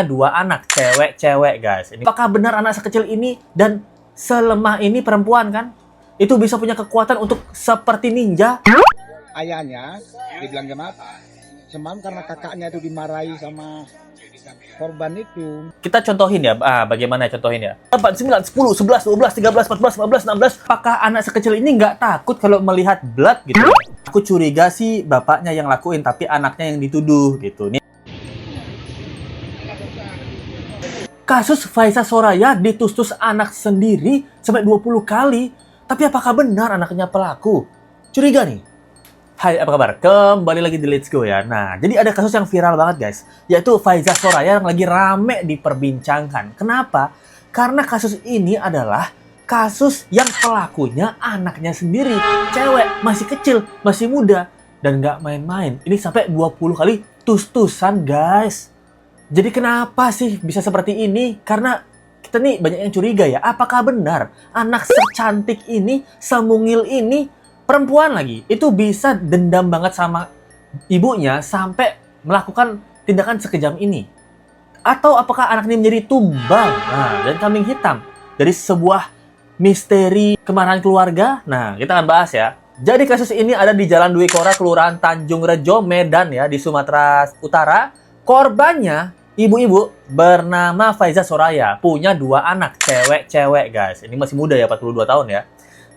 Dua anak cewek-cewek guys. Ini apakah benar anak sekecil ini dan selemah ini perempuan kan? Itu bisa punya kekuatan untuk seperti ninja. Ayahnya dibilang kenapa? Semalam karena kakaknya itu dimarahi sama korban itu. Kita contohin ya, bagaimana contohin ya? 8, 9, 10, 11, 12, 13, 14, 15, 16. Apakah anak sekecil ini nggak takut kalau melihat blood gitu? Aku curiga sih bapaknya yang lakuin, tapi anaknya yang dituduh gitu. Nih. Kasus Faiza Soraya ditustus anak sendiri sampai 20 kali. Tapi apakah benar anaknya pelaku? Curiga nih. Hai, apa kabar? Kembali lagi di Let's Go ya. Nah, jadi ada kasus yang viral banget guys. Yaitu Faiza Soraya yang lagi rame diperbincangkan. Kenapa? Karena kasus ini adalah kasus yang pelakunya anaknya sendiri. Cewek, masih kecil, masih muda. Dan nggak main-main. Ini sampai 20 kali tus-tusan guys. Jadi kenapa sih bisa seperti ini? Karena kita nih banyak yang curiga ya. Apakah benar anak secantik ini, semungil ini, perempuan lagi, itu bisa dendam banget sama ibunya sampai melakukan tindakan sekejam ini? Atau apakah anak ini menjadi tumbal dan kambing hitam dari sebuah misteri kemarahan keluarga? Nah, kita akan bahas ya. Jadi kasus ini ada di Jalan Dwi Kora, Kelurahan Tanjung Rejo, Medan ya, di Sumatera Utara. Korbannya ibu-ibu bernama Faiza Soraya, punya dua anak cewek-cewek guys. Ini masih muda ya, 42 tahun ya.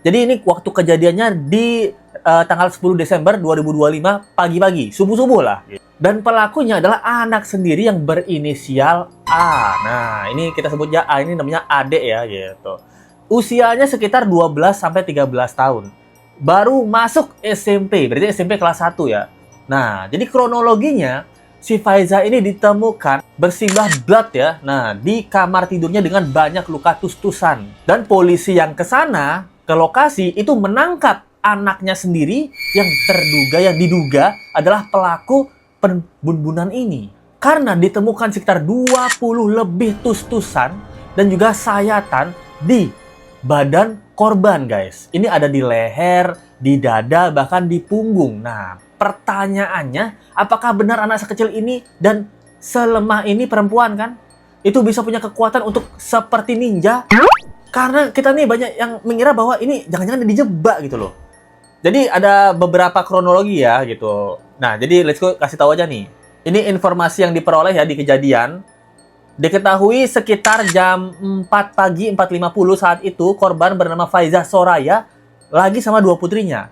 Jadi ini waktu kejadiannya di tanggal 10 Desember 2025 pagi-pagi, subuh-subuh lah. Dan pelakunya adalah anak sendiri yang berinisial A. Nah, ini kita sebutnya A, ini namanya Adek ya gitu. Usianya sekitar 12 sampai 13 tahun. Baru masuk SMP, berarti SMP kelas 1 ya. Nah, jadi kronologinya si Faiza ini ditemukan bersimbah blood ya. Nah, di kamar tidurnya dengan banyak luka tus-tusan. Dan polisi yang ke sana, ke lokasi, itu menangkap anaknya sendiri yang diduga adalah pelaku pembunuhan ini. Karena ditemukan sekitar 20 lebih tus-tusan dan juga sayatan di badan korban, guys. Ini ada di leher, di dada, bahkan di punggung. Nah, pertanyaannya, apakah benar anak sekecil ini dan selemah ini perempuan kan? Itu bisa punya kekuatan untuk seperti ninja? Karena kita nih banyak yang mengira bahwa ini jangan-jangan dijebak gitu loh. Jadi ada beberapa kronologi ya gitu. Nah, jadi let's go kasih tahu aja nih. Ini informasi yang diperoleh ya di kejadian. Diketahui sekitar jam 4 pagi 4.50 saat itu korban bernama Faiza Soraya lagi sama dua putrinya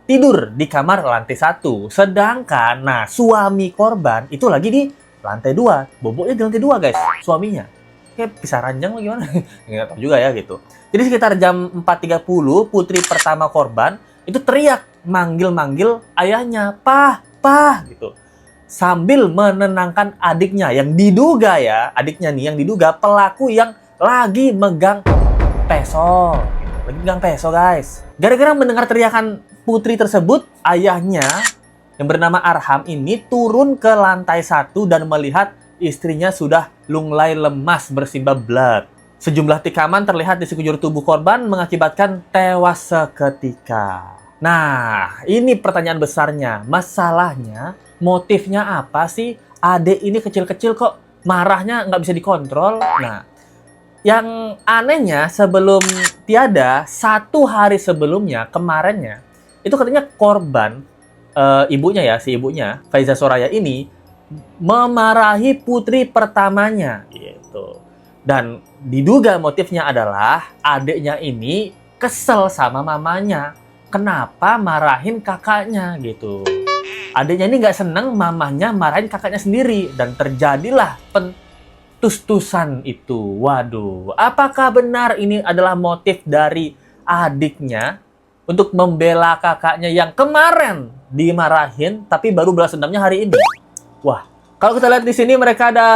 tidur di kamar lantai 1. Sedangkan, nah, suami korban itu lagi di lantai 2. Boboknya di lantai 2, guys, suaminya. Kayak pisah ranjang atau gimana? Nggak tahu juga ya, gitu. Jadi sekitar jam 4.30, putri pertama korban itu teriak, manggil-manggil ayahnya, "Pah, pah," gitu. Sambil menenangkan adiknya yang diduga ya, adiknya nih yang diduga pelaku yang lagi megang peso. Lagi megang peso, guys. Gara-gara mendengar teriakan putri tersebut, ayahnya yang bernama Arham ini turun ke lantai 1 dan melihat istrinya sudah lunglai lemas bersimbah blood. Sejumlah tikaman terlihat di sekujur tubuh korban mengakibatkan tewas seketika. Nah, ini pertanyaan besarnya. Masalahnya, motifnya apa sih? Adek ini kecil-kecil kok marahnya nggak bisa dikontrol. Nah, yang anehnya sebelum tiada, 1 hari sebelumnya, kemarinnya, itu katanya korban, ibunya ya, si ibunya, Faiza Soraya ini, memarahi putri pertamanya, gitu. Dan diduga motifnya adalah adiknya ini kesel sama mamanya. Kenapa marahin kakaknya, gitu. Adiknya ini nggak seneng mamanya marahin kakaknya sendiri. Dan terjadilah tus-tusan itu. Waduh, apakah benar ini adalah motif dari adiknya untuk membela kakaknya yang kemarin dimarahin, tapi baru balas dendamnya hari ini? Wah, kalau kita lihat di sini mereka ada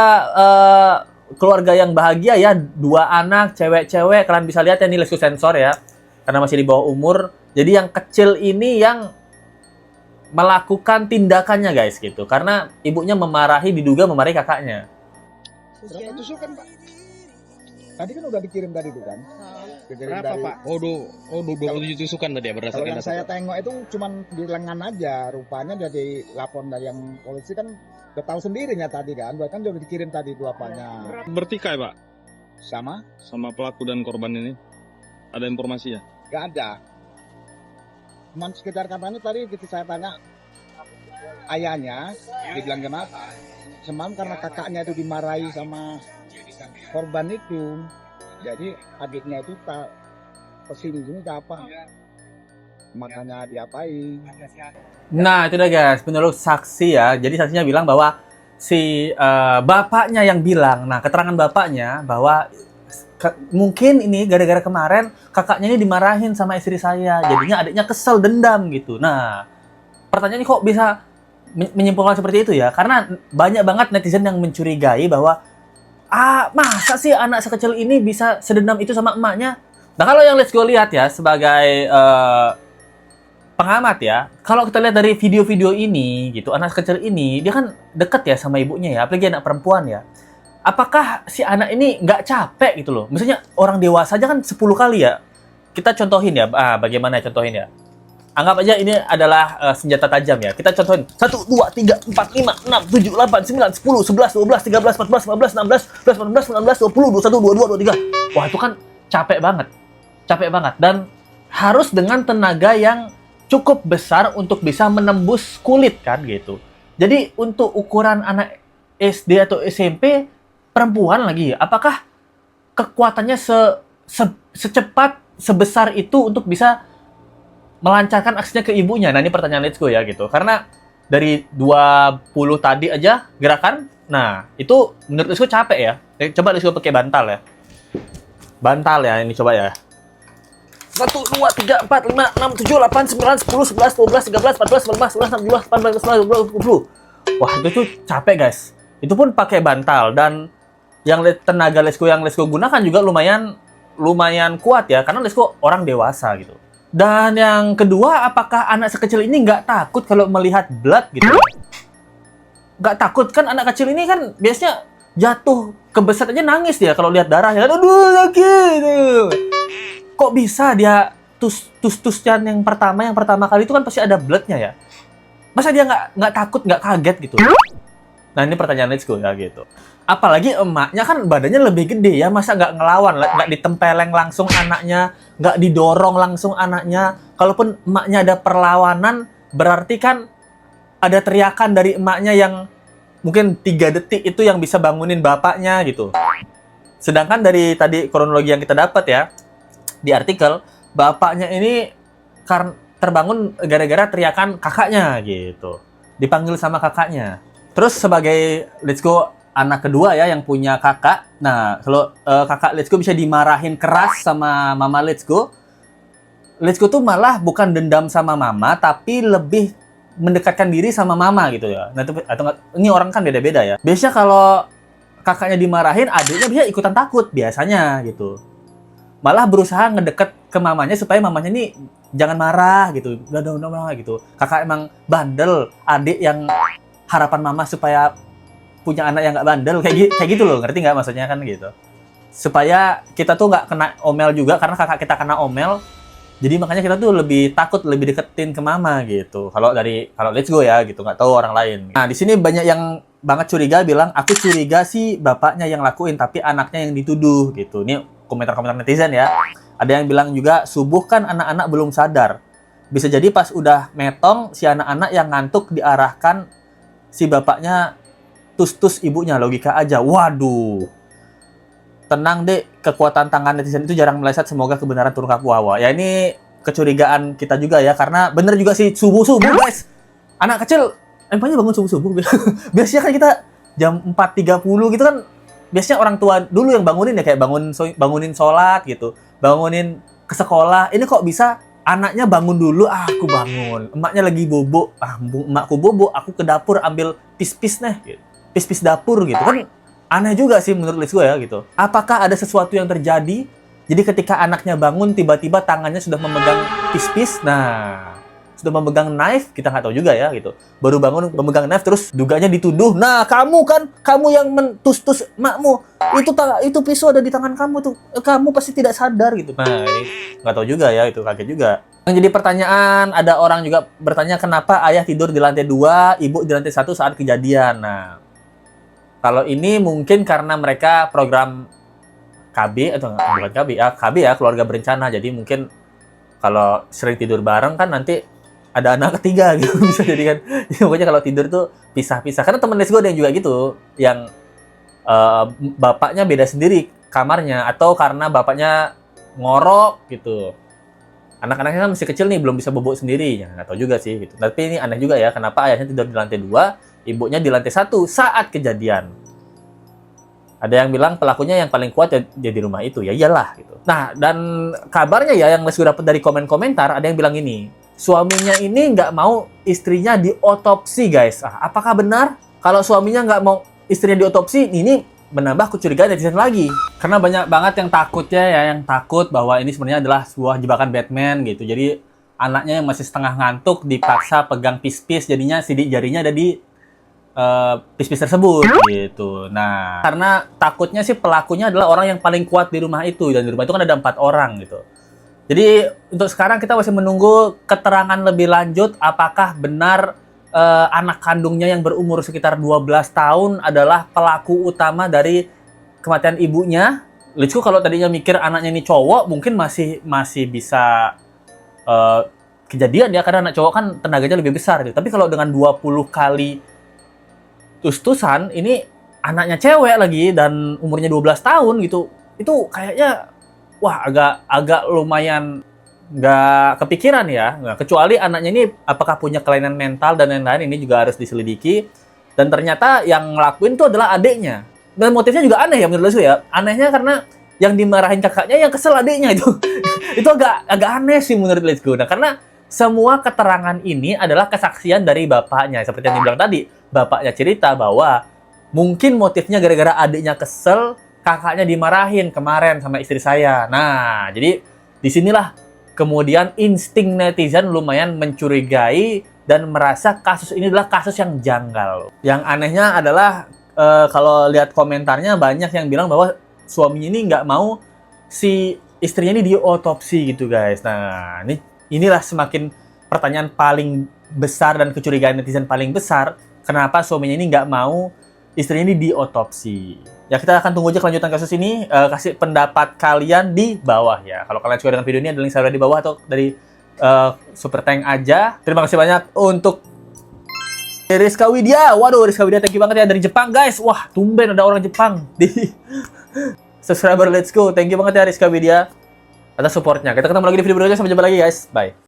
keluarga yang bahagia ya, 2 anak cewek-cewek. Kalian bisa lihat ya, ini lesku sensor ya, karena masih di bawah umur. Jadi yang kecil ini yang melakukan tindakannya guys gitu, karena ibunya diduga memarahi kakaknya. Berapa tusukan, Pak? Tadi kan udah dikirim tadi tuh kan? Berapa, Pak? Oh, 27 tusukan tadi ya Kalau berdasarkan yang saya tengok itu cuman di lengan aja. Rupanya dari lapor dari yang polisi kan Udah tahu sendirinya tadi kan, bahkan udah dikirim tadi itu apanya. Bertikai Pak Sama? sama pelaku dan korban ini. Ada informasi ya? Gak ada. Cuman sekitar katanya tadi ketika saya tanya ayahnya, dibilang kenapa? Semalam karena kakaknya itu dimarahi sama korban itu. Jadi adiknya itu tak kesini apa? Makanya diapain? Nah, itu udah guys, menurut saksi ya. Jadi saksinya bilang bahwa si bapaknya yang bilang, nah keterangan bapaknya bahwa mungkin ini gara-gara kemarin kakaknya ini dimarahin sama istri saya, jadinya adiknya kesel, dendam gitu. Nah, pertanyaannya kok bisa menyimpulkan seperti itu ya? Karena banyak banget netizen yang mencurigai bahwa masa sih anak sekecil ini bisa sedendam itu sama emaknya? Nah, kalau yang let's go lihat ya sebagai pengamat ya, kalau kita lihat dari video-video ini gitu, anak kecil ini dia kan deket ya sama ibunya ya, apalagi anak perempuan ya. Apakah si anak ini nggak capek gitu loh? Misalnya orang dewasa aja kan 10 kali ya. Kita contohin ya, bagaimana ya contohin ya. Anggap aja ini adalah senjata tajam ya. Kita contohin 1, 2, 3, 4, 5, 6, 7, 8, 9, 10, 11, 12, 13, 14, 15, 16, 17, 18, 19, 20, 21, 22, 23. Wah, itu kan capek banget. Capek banget. Dan harus dengan tenaga yang cukup besar untuk bisa menembus kulit kan gitu. Jadi untuk ukuran anak SD atau SMP perempuan lagi, apakah kekuatannya secepat sebesar itu untuk bisa melancarkan aksinya ke ibunya? Nah, ini pertanyaan let's go ya gitu. Karena dari 20 tadi aja gerakan, nah itu menurut let's go capek ya. Coba let's go pakai bantal ya. Bantal ya, ini coba ya. 1, 2, 3, 4, 5, 6, 7, 8, 9, 10, 11, 12, 13, 14, 15, 16, 17, 18, 19, 20. Wah, itu tuh capek guys. Itu pun pakai bantal, dan yang tenaga Lesko yang Lesko gunakan juga lumayan kuat ya, karena Lesko orang dewasa gitu. Dan yang kedua, apakah anak sekecil ini nggak takut kalau melihat blood gitu? Nggak takut kan? Anak kecil ini kan biasanya jatuh kebeset aja nangis dia kalau lihat darah ya. Aduh, sakit. Kok bisa dia tus-tusnya yang pertama kali itu kan pasti ada bloodnya ya? Masa dia nggak takut, nggak kaget gitu? Nah, ini pertanyaan let's go ya gitu. Apalagi emaknya kan badannya lebih gede ya, masa nggak ngelawan, nggak ditempeleng langsung anaknya, nggak didorong langsung anaknya. Kalaupun emaknya ada perlawanan, berarti kan ada teriakan dari emaknya yang mungkin 3 detik itu yang bisa bangunin bapaknya gitu. Sedangkan dari tadi kronologi yang kita dapat ya, di artikel, bapaknya ini terbangun gara-gara teriakan kakaknya gitu. Dipanggil sama kakaknya. Terus sebagai let's go anak kedua ya yang punya kakak. Nah, kalau kakak let's go bisa dimarahin keras sama mama let's go. Let's go tuh malah bukan dendam sama mama, tapi lebih mendekatkan diri sama mama gitu ya. Nah, ini orang kan beda-beda ya. Biasanya kalau kakaknya dimarahin, adiknya bisa ikutan takut biasanya gitu. Malah berusaha ngedeket ke mamanya supaya mamanya ini jangan marah gitu. Udah marah gitu. Kakak emang bandel, adik yang harapan mama supaya punya anak yang nggak bandel, kayak gitu loh, ngerti nggak maksudnya kan gitu. Supaya kita tuh nggak kena omel juga, karena kakak kita kena omel, jadi makanya kita tuh lebih takut, lebih deketin ke mama gitu. Kalau let's go ya gitu, nggak tahu orang lain. Nah, di sini banyak yang banget curiga, bilang aku curiga sih bapaknya yang lakuin tapi anaknya yang dituduh gitu. Ini komentar-komentar netizen ya. Ada yang bilang juga, subuh kan anak-anak belum sadar, bisa jadi pas udah metong si anak-anak yang ngantuk diarahkan si bapaknya tus ibunya, logika aja. Waduh. Tenang dek, kekuatan tangan netizen itu jarang meleset, semoga kebenaran turun ke bawah. Ya ini kecurigaan kita juga ya, karena bener juga sih subuh-subuh guys. Anak kecil emangnya bangun subuh-subuh. Biasanya kan kita jam 4.30 gitu kan. Biasanya orang tua dulu yang bangunin ya, kayak bangunin sholat gitu, bangunin ke sekolah. Ini kok bisa anaknya bangun dulu, aku bangun. Emaknya lagi bobo, emakku bobo, aku ke dapur ambil pis-pis nih, gitu. Pis-pis dapur gitu kan. Aneh juga sih menurut gue ya gitu. Apakah ada sesuatu yang terjadi? Jadi ketika anaknya bangun, tiba-tiba tangannya sudah memegang pis-pis. Nah, sudah memegang knife, kita nggak tahu juga ya gitu. Baru bangun memegang knife, terus duganya dituduh. Nah, kamu yang mentus-tus makmu. Itu pisau ada di tangan kamu tuh. Kamu pasti tidak sadar gitu. Nah, ini nggak tahu juga ya, itu kaget juga. Yang jadi pertanyaan, ada orang juga bertanya kenapa ayah tidur di lantai 2, ibu di lantai 1 saat kejadian. Nah, kalau ini mungkin karena mereka program KB atau bukan KB ya, KB ya, keluarga berencana. Jadi mungkin kalau sering tidur bareng kan nanti ada anak ketiga gitu bisa jadi kan. Ya, pokoknya kalau tidur tuh pisah-pisah. Karena temen les gue ada yang juga gitu, yang bapaknya beda sendiri kamarnya atau karena bapaknya ngorok gitu. Anak-anaknya kan masih kecil nih, belum bisa bobo sendiri. Ya, nggak tahu juga sih gitu. Tapi ini aneh juga ya, kenapa ayahnya tidur di lantai 2, ibunya di lantai 1 saat kejadian. Ada yang bilang pelakunya yang paling kuat ya di rumah itu. Ya iyalah gitu. Nah, dan kabarnya ya yang gue dapat dari komen-komentar, ada yang bilang ini, suaminya ini nggak mau istrinya diotopsi, guys. Apakah benar? Kalau suaminya nggak mau istrinya diotopsi, ini menambah kecurigaan netizen lagi. Karena banyak banget yang takutnya ya, yang takut bahwa ini sebenarnya adalah sebuah jebakan Batman gitu. Jadi anaknya yang masih setengah ngantuk dipaksa pegang pis-pis, jadinya sidik jarinya ada di pis-pis tersebut gitu. Nah, karena takutnya sih pelakunya adalah orang yang paling kuat di rumah itu, dan di rumah itu kan ada 4 orang gitu. Jadi untuk sekarang kita masih menunggu keterangan lebih lanjut apakah benar anak kandungnya yang berumur sekitar 12 tahun adalah pelaku utama dari kematian ibunya. Lucu kalau tadinya mikir anaknya ini cowok, mungkin masih bisa kejadian ya, karena anak cowok kan tenaganya lebih besar gitu. Tapi kalau dengan 20 kali tus-tusan, ini anaknya cewek lagi dan umurnya 12 tahun gitu. Itu kayaknya wah agak lumayan nggak kepikiran ya. Nah, kecuali anaknya ini apakah punya kelainan mental dan lain-lain, ini juga harus diselidiki. Dan ternyata yang ngelakuin itu adalah adiknya. Dan motifnya juga aneh ya menurut saya ya. Anehnya karena yang dimarahin kakaknya, yang kesel adiknya itu. Itu agak aneh sih menurut Let's Go. Nah, karena semua keterangan ini adalah kesaksian dari bapaknya. Seperti yang dibilang tadi, bapaknya cerita bahwa mungkin motifnya gara-gara adiknya kesel, kakaknya dimarahin kemarin sama istri saya. Nah, jadi disinilah kemudian insting netizen lumayan mencurigai dan merasa kasus ini adalah kasus yang janggal. Yang anehnya adalah kalau lihat komentarnya banyak yang bilang bahwa suaminya ini nggak mau si istrinya ini diotopsi gitu, guys. Nah, inilah semakin pertanyaan paling besar dan kecurigaan netizen paling besar. Kenapa suaminya ini nggak mau istrinya ini diotopsi? Ya, kita akan tunggu aja kelanjutan kasus ini. Kasih pendapat kalian di bawah ya. Kalau kalian suka dengan video ini, ada link saya di bawah atau dari Super Tank aja. Terima kasih banyak untuk Rizka Widya. Waduh, Rizka Widya, thank you banget ya dari Jepang, guys. Wah, tumben ada orang Jepang di subscriber Let's Go. Thank you banget ya Rizka Widya atas supportnya. Kita ketemu lagi di video berikutnya. Sampai jumpa lagi, guys. Bye.